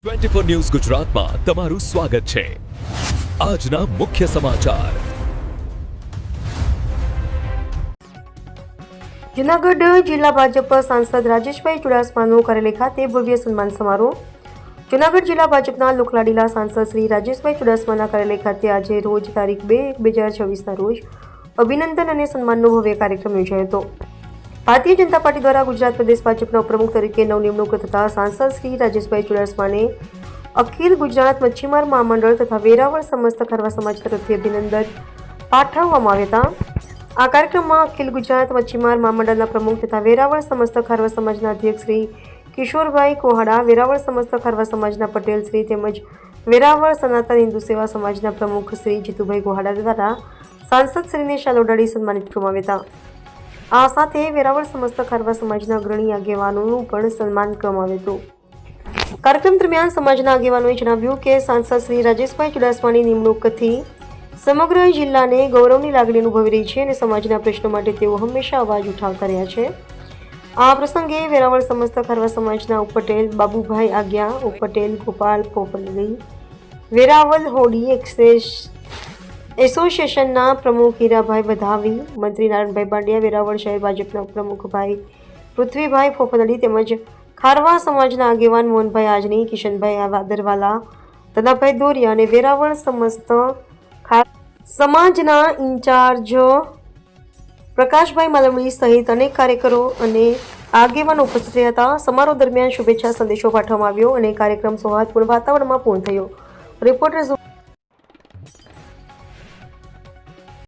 24 news ગુજરાતમાં તમારું સ્વાગત છે। આજના મુખ્ય સમાચાર। જૂનાગઢ જિલ્લા ભાજપ સાંસદ રાજેશભાઈ ચુડાસમાનું કરેલી ખાતે ભવ્ય સન્માન સમારોહ। જૂનાગઢ જિલ્લા ભાજપના લોકલાડીલા સાંસદ શ્રી રાજેશભાઈ ચુડાસમાના કરેલી ખાતે આજે રોજ તારીખ 2/1/2024ના રોજ અભિનંદન અને સન્માનનો ભવ્ય કાર્યક્રમ યોજાયો હતો। ભારતીય જનતા પાર્ટી દ્વારા ગુજરાત પ્રદેશ ભાજપના ઉપપ્રમુખ તરીકે નવનિમણૂક થતા સાંસદ શ્રી રાજેશભાઈ ચુડાસમાને અખિલ ગુજરાત મચ્છીમાર મહામંડળ તથા વેરાવળ સમસ્ત ખારવા સમાજ તરફથી અભિનંદન પાઠવવામાં આવ્યા હતા। આ કાર્યક્રમમાં અખિલ ગુજરાત મચ્છીમાર મહામંડળના પ્રમુખ તથા વેરાવળ સમસ્ત ખારવા સમાજના અધ્યક્ષ શ્રી કિશોરભાઈ કોહાડા, વેરાવળ સમસ્ત ખારવા સમાજના પટેલ શ્રી તેમજ વેરાવળ સનાતન હિન્દુ સેવા સમાજના પ્રમુખ શ્રી જીતુભાઈ કોહાડા દ્વારા સાંસદ શ્રીને શાલ ઓઢાડી સન્માનિત કરવામાં આવ્યા હતા। આ સાથે વેરાવળ સમસ્ત ખારવા સમાજના અગ્રણી આગેવાનોનું પણ સન્માન કરવામાં આવ્યું હતું। કાર્યક્રમ દરમિયાન સમાજના આગેવાનોએ જણાવ્યું કે સાંસદ શ્રી રાજેશભાઈ ચુડાસમાની નિમણૂકથી સમગ્ર જિલ્લાને ગૌરવની લાગણી અનુભવી રહી છે અને સમાજના પ્રશ્નો માટે તેઓ હંમેશા અવાજ ઉઠાવતા રહ્યા છે। આ પ્રસંગે વેરાવળ સમસ્ત ખારવા સમાજના ઉપપટેલ બાબુભાઈ આગિયા, ઉપપટેલ ગોપાલ પોપલી, વેરાવળ હોડી એસોસિએશનના પ્રમુખ હીરાભાઈ વધાવી, મંત્રી નારાયણભાઈ બાંડિયા, વેરાવળ શહેર ભાજપના ઉપપ્રમુખ ભાઈ પૃથ્વીભાઈ ફોફનડી તેમજ ખારવા સમાજના આગેવાન મોહનભાઈ આજની, કિશનભાઈ વાદરવાલા, ધનાભાઈ દોરિયા અને વેરાવળ સમસ્ત સમાજના ઇન્ચાર્જ પ્રકાશભાઈ માલવણી સહિત અનેક કાર્યકરો અને આગેવાનો ઉપસ્થિત રહ્યા હતા। સમારોહ દરમિયાન શુભેચ્છા સંદેશો પાઠવવામાં આવ્યો અને કાર્યક્રમ સૌહાર્દપૂર્ણ વાતાવરણમાં પૂર્ણ થયો। રિપોર્ટર